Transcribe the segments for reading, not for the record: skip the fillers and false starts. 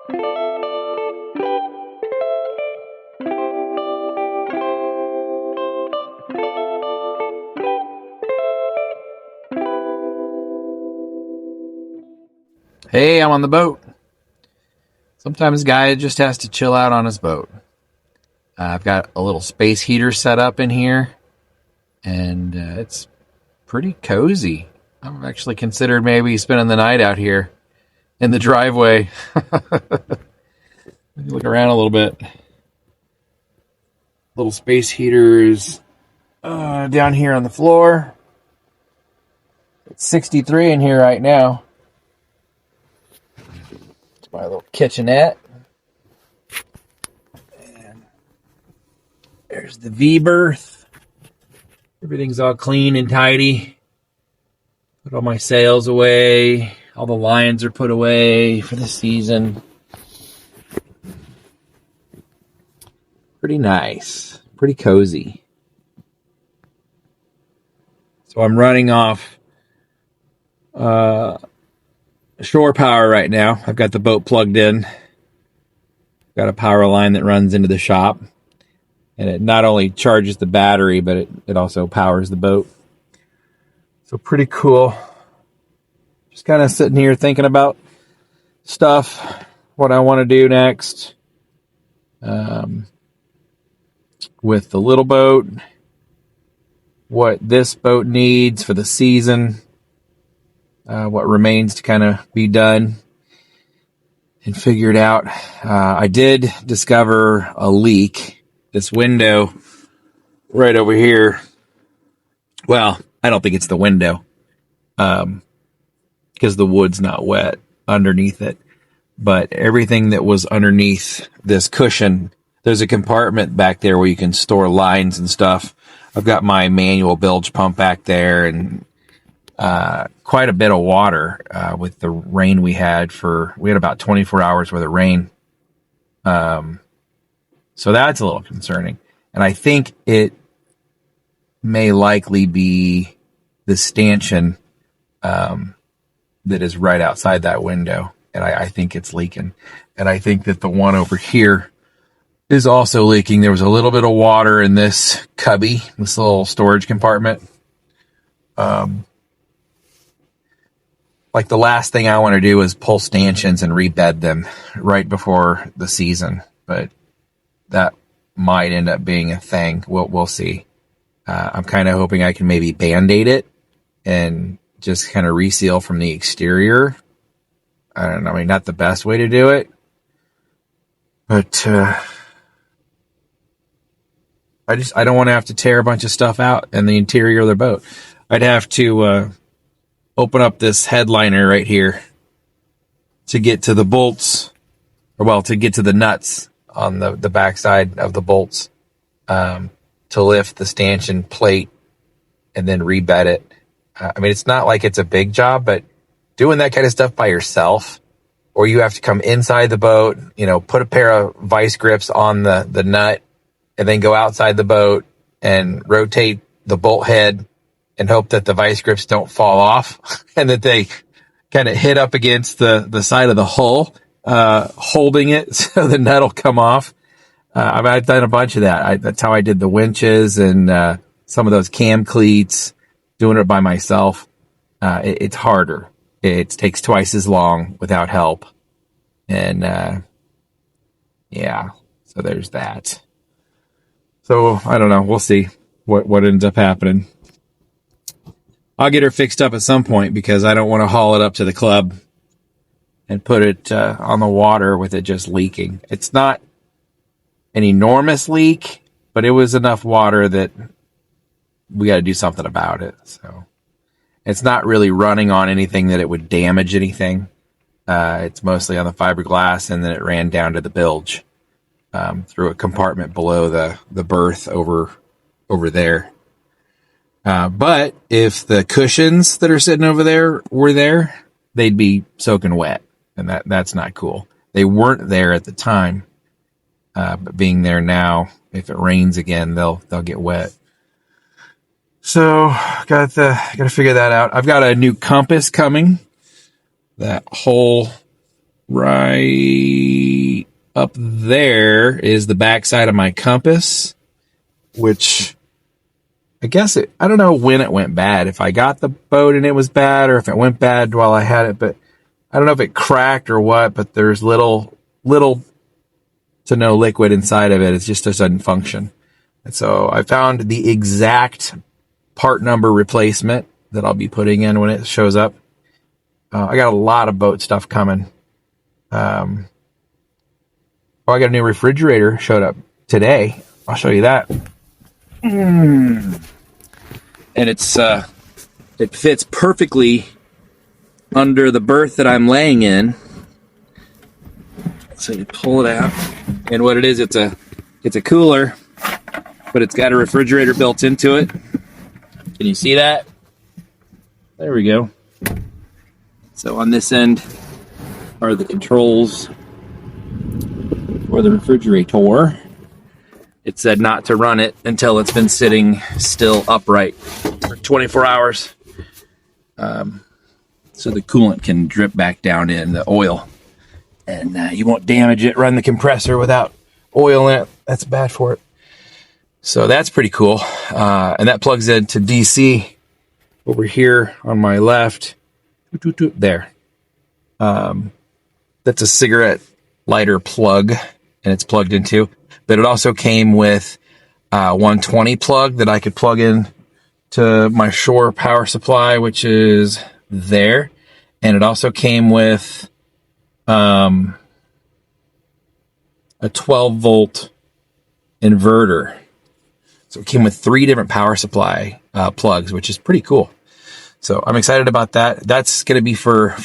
Hey, I'm on the boat. Sometimes a guy just has to chill out on his boat. I've got a little space heater set up in here, and it's pretty cozy. I've actually considered maybe spending the night out here in the driveway. Look around a little bit. Little space heaters down here on the floor. It's 63 in here right now. It's my little kitchenette. And there's the V-berth. Everything's all clean and tidy. Put all my sails away. All the lines are put away for the season. Pretty nice. Pretty cozy. So I'm running off shore power right now. I've got the boat plugged in. Got a power line that runs into the shop. And it not only charges the battery, but it also powers the boat. So pretty cool. Just kind of sitting here thinking about stuff, what I want to do next. With the little boat, what this boat needs for the season, what remains to kind of be done and figured out. I did discover a leak. This window right over here. Well, I don't think it's the window because the wood's not wet underneath it. But everything that was underneath this cushion, there's a compartment back there where you can store lines and stuff. I've got my manual bilge pump back there and quite a bit of water with the rain we had about 24 hours worth of rain. So that's a little concerning. And I think it may likely be the stanchion that is right outside that window. And I think it's leaking. And I think that the one over here is also leaking. There was a little bit of water in this cubby, this little storage compartment. Like the last thing I want to do is pull stanchions and rebed them right before the season. But that might end up being a thing. We'll see. I'm kind of hoping I can maybe Band-Aid it and just kind of reseal from the exterior. I don't know. I mean, not the best way to do it, but I don't want to have to tear a bunch of stuff out in the interior of the boat. I'd have to open up this headliner right here to get to the bolts, to get to the nuts on the backside of the bolts, to lift the stanchion plate and then rebed it. I mean, it's not like it's a big job, but doing that kind of stuff by yourself, or you have to come inside the boat, put a pair of vice grips on the nut and then go outside the boat and rotate the bolt head and hope that the vice grips don't fall off and that they kind of hit up against the side of the hull, holding it so the nut will come off. I've done a bunch of that. That's how I did the winches and some of those cam cleats, doing it by myself. It's harder. It takes twice as long without help. And so there's that. So I don't know. We'll see what ends up happening. I'll get her fixed up at some point because I don't want to haul it up to the club and put it on the water with it just leaking. It's not an enormous leak, but it was enough water that we got to do something about it. So it's not really running on anything that it would damage anything. It's mostly on the fiberglass, and then it ran down to the bilge through a compartment below the berth over there. But if the cushions that are sitting over there were there, they'd be soaking wet, and that's not cool. They weren't there at the time, but being there now, if it rains again, they'll get wet. So got to figure that out. I've got a new compass coming. That whole right up there is the backside of my compass, which I guess I don't know when it went bad, if I got the boat and it was bad, or if it went bad while I had it, but I don't know if it cracked or what, but there's little to no liquid inside of it. It just doesn't function. And so I found the exact part number replacement that I'll be putting in when it shows up. I got a lot of boat stuff coming. I got a new refrigerator showed up today. I'll show you that. And it fits perfectly under the berth that I'm laying in. So you pull it out, and what it is, it's a cooler, but it's got a refrigerator built into it. Can you see that? There we go. So on this end are the controls for the refrigerator. It said not to run it until it's been sitting still upright for 24 hours. So the coolant can drip back down in the oil. And you won't damage it. Run the compressor without oil in it. That's bad for it. So that's pretty cool. And that plugs into DC over here on my left. There. That's a cigarette lighter plug, and it's plugged into. But it also came with a 120 plug that I could plug in to my Shore power supply, which is there. And it also came with a 12 volt inverter. So it came with 3 different power supply plugs, which is pretty cool. So I'm excited about that. That's going to be for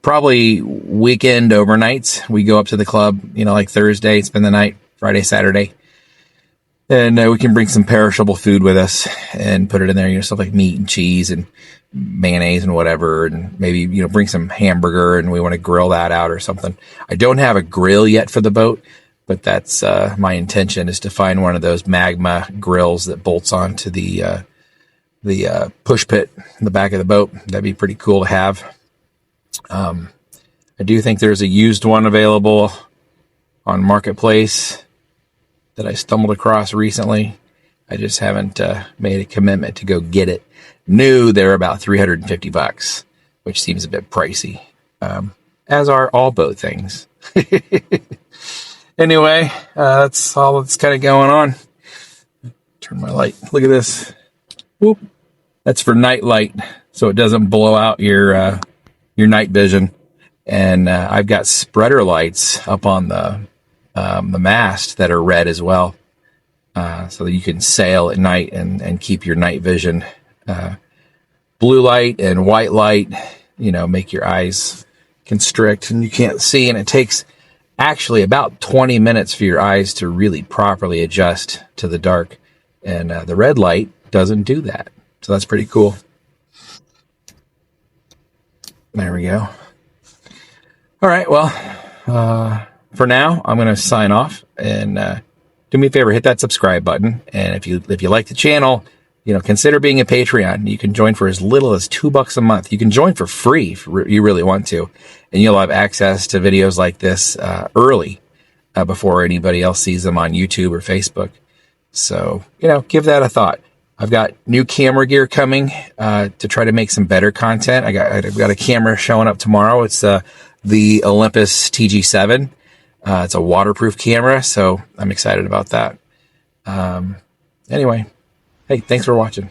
probably weekend overnights. We go up to the club, like Thursday, spend the night, Friday, Saturday. And we can bring some perishable food with us and put it in there, stuff like meat and cheese and mayonnaise and whatever. And maybe, bring some hamburger and we want to grill that out or something. I don't have a grill yet for the boat, but that's my intention, is to find one of those Magma grills that bolts onto the push pit in the back of the boat. That'd be pretty cool to have. I do think there's a used one available on Marketplace that I stumbled across recently. I just haven't made a commitment to go get it. New, they're about $350, which seems a bit pricey, as are all boat things. Anyway, that's all that's kind of going on. Turn my light. Look at this. Whoop. That's for night light, so it doesn't blow out your night vision. And I've got spreader lights up on the mast that are red as well, so that you can sail at night and keep your night vision. Blue light and white light, make your eyes constrict and you can't see. And it takes actually about 20 minutes for your eyes to really properly adjust to the dark. And the red light doesn't do that. So that's pretty cool. There we go. All right. Well, for now, I'm going to sign off, and do me a favor, hit that subscribe button. And if you like the channel, consider being a Patreon. You can join for as little as $2 a month. You can join for free if you really want to, and you'll have access to videos like this early before anybody else sees them on YouTube or Facebook. So, give that a thought. I've got new camera gear coming to try to make some better content. I've got a camera showing up tomorrow. It's the Olympus TG7. It's a waterproof camera, so I'm excited about that. Anyway, hey, thanks for watching.